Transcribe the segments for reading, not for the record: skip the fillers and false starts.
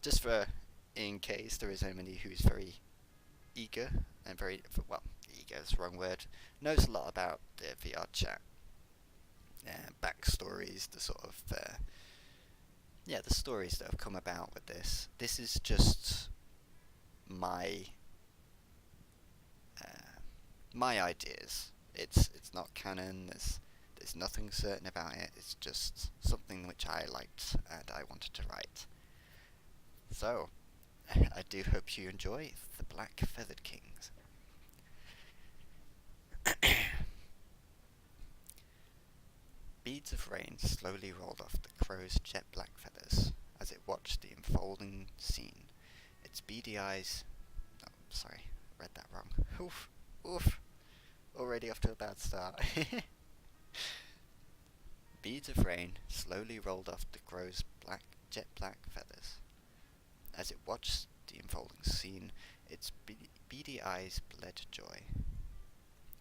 just for in case there is anybody who's very eager and well, eager is the wrong word, knows a lot about the VRChat backstories, the sort of the stories that have come about with this. This is just my my ideas. It's not canon. There's nothing certain about it. It's just something which I liked and I wanted to write. So I do hope you enjoy the Black Feathered Kings. Beads of rain slowly rolled off the crow's jet black feathers as it watched the unfolding scene. Its beady eyes. Oh, sorry, read that wrong. Oof, oof. Already off to a bad start. Beads of rain slowly rolled off the crow's jet black feathers. As it watched the unfolding scene, its beady eyes bled joy.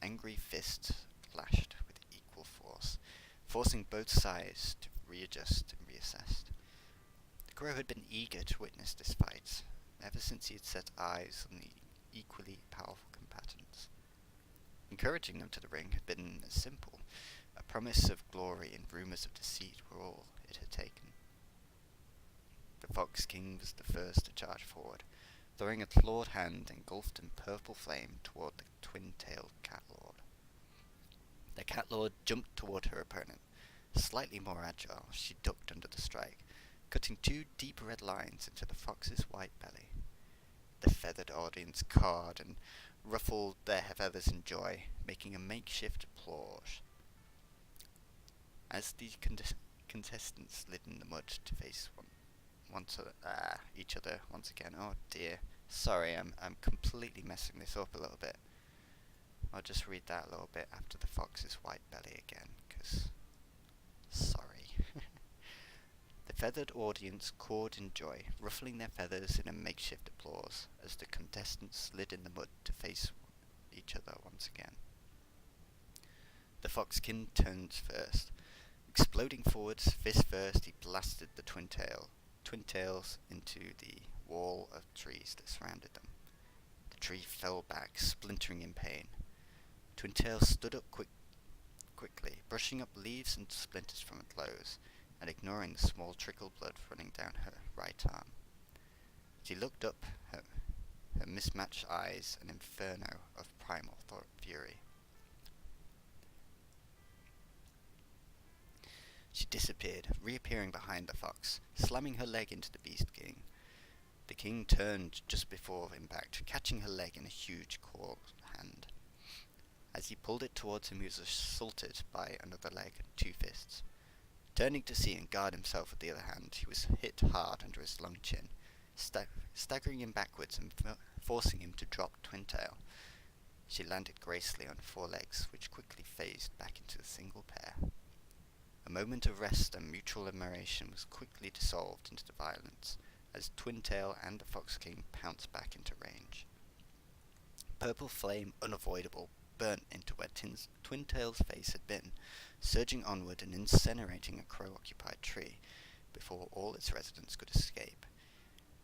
Angry fists flashed with equal force, forcing both sides to readjust and reassess. The crow had been eager to witness this fight, ever since he had set eyes on the equally powerful combatants. Encouraging them to the ring had been as simple. A promise of glory and rumours of deceit were all it had taken. The Fox King was the first to charge forward, throwing a clawed hand engulfed in purple flame toward the twin-tailed cat lord. The cat lord jumped toward her opponent. Slightly more agile, she ducked under the strike, cutting two deep red lines into the fox's white belly. The feathered audience cawed and ruffled their feathers in joy, making a makeshift applause. As the contestants slid in the mud to face each other once again. Oh dear. Sorry, I'm completely messing this up a little bit. I'll just read that a little bit after the fox's white belly again, because... sorry. The feathered audience cawed in joy, ruffling their feathers in a makeshift applause as the contestants slid in the mud to face each other once again. The Fox King turned first. Exploding forwards, fist first, he blasted the twin tails into the wall of trees that surrounded them. The tree fell back, splintering in pain. Twin Tails stood up quickly, brushing up leaves and splinters from her clothes, and ignoring the small trickle of blood running down her right arm. She looked up, her mismatched eyes an inferno of primal fury. She disappeared, reappearing behind the fox, slamming her leg into the Beast King. The king turned just before impact, catching her leg in a huge clawed hand. As he pulled it towards him, he was assaulted by another leg and two fists. Turning to see and guard himself with the other hand, he was hit hard under his long chin, staggering him backwards and forcing him to drop Twin Tail. She landed gracefully on four legs, which quickly phased back into a single pair. A moment of rest and mutual admiration was quickly dissolved into the violence, as Twin Tail and the Fox King pounced back into range. Purple flame, unavoidable, burnt into where Twin Tail's face had been, surging onward and incinerating a crow-occupied tree before all its residents could escape.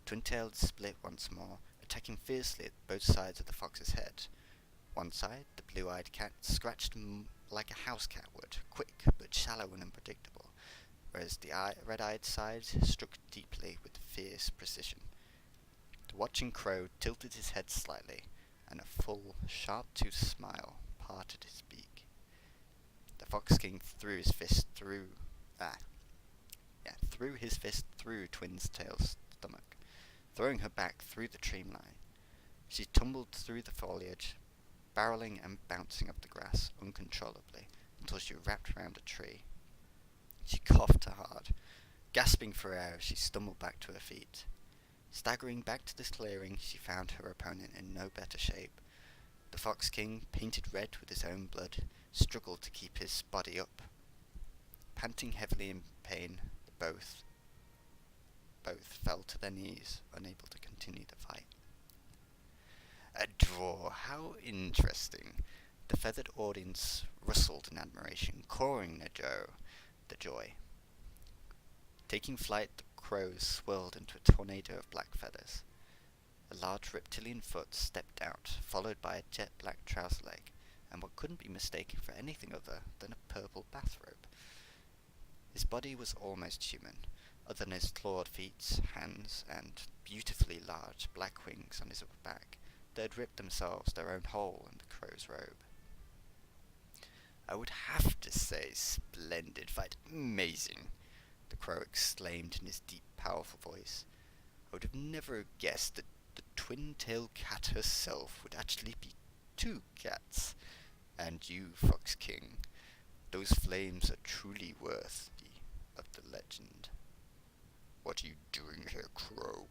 Twin Tail split once more, attacking fiercely at both sides of the fox's head. One side, the blue-eyed cat, scratched like a house cat would, quick but shallow and unpredictable, whereas the red-eyed side struck deeply with fierce precision. The watching crow tilted his head slightly, and a full, sharp-toothed smile parted his beak. The Fox King threw his fist through Twin Tail's stomach, throwing her back through the tree line. She tumbled through the foliage, barreling and bouncing up the grass uncontrollably until she wrapped around a tree. She coughed hard. Gasping for air, she stumbled back to her feet. Staggering back to the clearing, she found her opponent in no better shape. The Fox King, painted red with his own blood, struggled to keep his body up. Panting heavily in pain, both fell to their knees, unable to continue the fight. A draw, how interesting. The feathered audience rustled in admiration, cawing the joy. Taking flight, the crows swirled into a tornado of black feathers. A large reptilian foot stepped out, followed by a jet black trouser leg, and what couldn't be mistaken for anything other than a purple bathrobe. His body was almost human, other than his clawed feet, hands, and beautifully large black wings on his upper back that had ripped themselves their own hole in the crow's robe. "I would have to say splendid fight, amazing," the crow exclaimed in his deep, powerful voice. "I would have never guessed that the twin-tailed cat herself would actually be two cats. And you, Fox King, those flames are truly worthy of the legend." "What are you doing here, Crow?"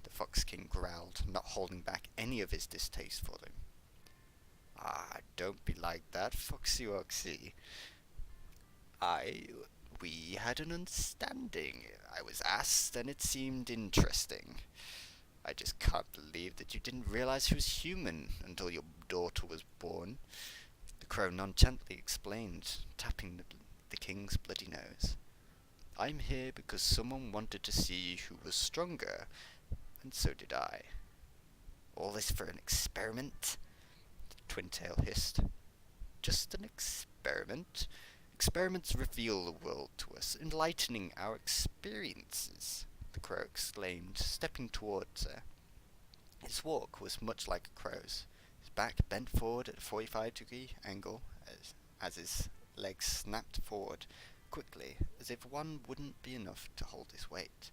the Fox King growled, not holding back any of his distaste for them. "Ah, don't be like that, Foxy Woxy. We had an understanding. I was asked, and it seemed interesting. I just can't believe that you didn't realize he was human until your daughter was born," the crow nonchalantly explained, tapping the king's bloody nose. "I'm here because someone wanted to see who was stronger, and so did I." "All this for an experiment?" the Twintail hissed. "Just an experiment? Experiments reveal the world to us, enlightening our experiences," the crow exclaimed, stepping towards her. His walk was much like a crow's, his back bent forward at a 45-degree angle as his legs snapped forward quickly, as if one wouldn't be enough to hold his weight.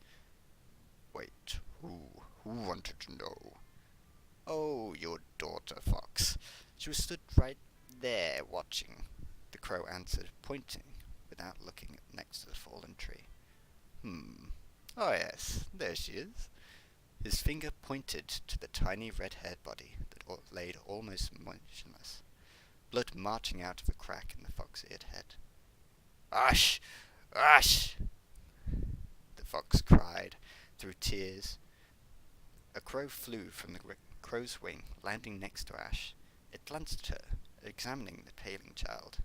"Wait, who wanted to know?" "Oh, your daughter, Fox. She was stood right there watching," the crow answered, pointing without looking next to the fallen tree. Oh yes, there she is." His finger pointed to the tiny red-haired body that laid almost motionless, blood marching out of a crack in the fox-eared head. "Hush! Hush!" the fox cried through tears. A crow flew from the crow's wing, landing next to Ash. It glanced at her, examining the paling child.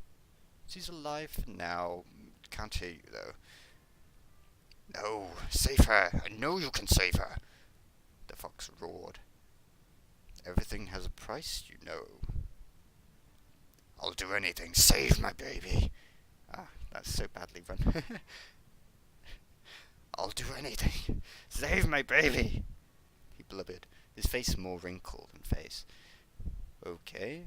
"She's alive for now. Can't hear you, though." "No, save her! I know you can save her!" the fox roared. "Everything has a price, you know." "I'll do anything. Save my baby!" Ah, that's so badly run. "I'll do anything. Save my baby!" he blubbered, his face more wrinkled than face. "Okay,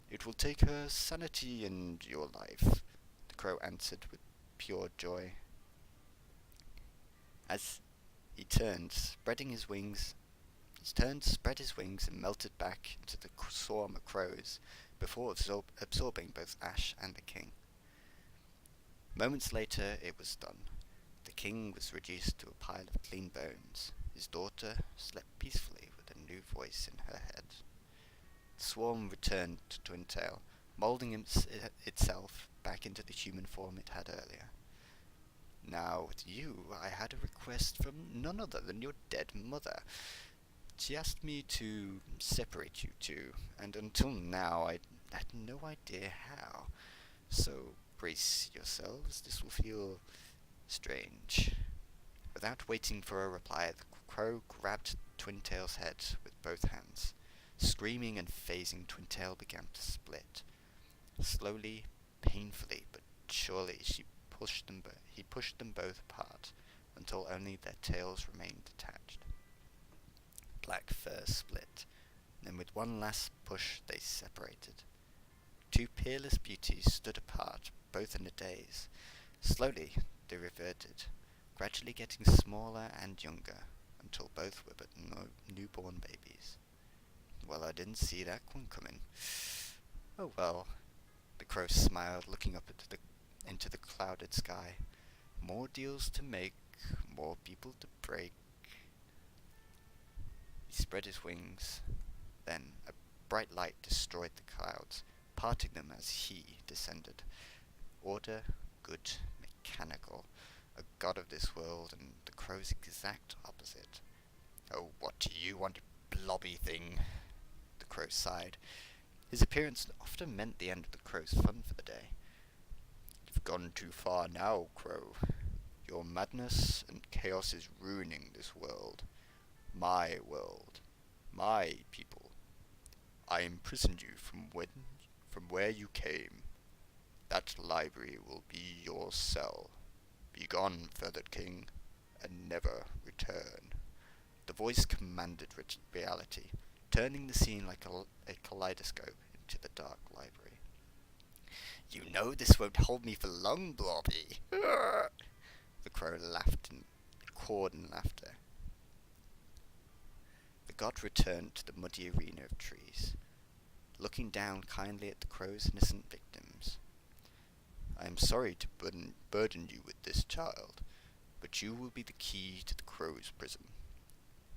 It will take her sanity and your life," the crow answered with pure joy. As he turned, spread his wings, and melted back into the swarm of crows before absorbing both Ash and the king. Moments later, it was done. The king was reduced to a pile of clean bones. His daughter slept peacefully with a new voice in her head. The swarm returned to Twintail, moulding itself back into the human form it had earlier. "Now, with you, I had a request from none other than your dead mother. She asked me to separate you two, and until now I had no idea how. So brace yourselves, this will feel strange." Without waiting for a reply, the crow grabbed Twintail's head with both hands. Screaming and phasing, Twintail began to split. Slowly, painfully, but surely, he pushed them both apart, until only their tails remained detached. Black fur split, then with one last push they separated. Two peerless beauties stood apart, both in a daze. Slowly they reverted, gradually getting smaller and younger, until both were but newborn babies. "Well, I didn't see that one coming. Oh well," the crow smiled, looking up into the clouded sky. "More deals to make, more people to break." He spread his wings. Then a bright light destroyed the clouds, parting them as he descended. Order, good, mechanical, a god of this world, and the crow's exact opposite. "Oh, what do you want, blobby thing?" the crow sighed. His appearance often meant the end of the crow's fun for the day. "You've gone too far now, Crow. Your madness and chaos is ruining this world. My world. My people. I imprisoned you from where you came. That library will be your cell. Be gone, feathered king, and never return. The voice commanded reality, turning the scene like a kaleidoscope into the dark library. You know this won't hold me for long, Blobby. The crow laughed and cawed in laughter. The god returned to the muddy arena of trees, looking down kindly at the crow's innocent victims. I am sorry to burden you with this, child, but you will be the key to the crow's prison.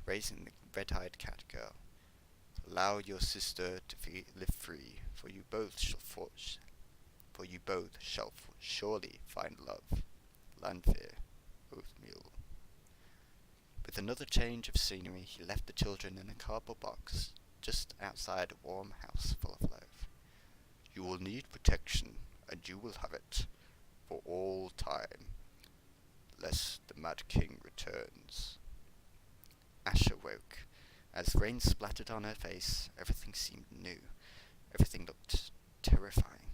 Raising the red-eyed cat girl, allow your sister to live free, for you both shall surely find love. Lanfear, Oathmeal. With another change of scenery, he left the children in a cardboard box just outside a warm house full of love. You will need protection, and you will have it for all time, lest the Mad King returns. Ash awoke. As rain splattered on her face, everything seemed new. Everything looked terrifying.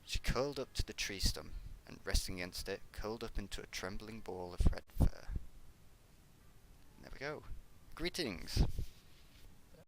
She curled up to the tree stump, and resting against it, curled up into a trembling ball of red fur. There we go. Greetings!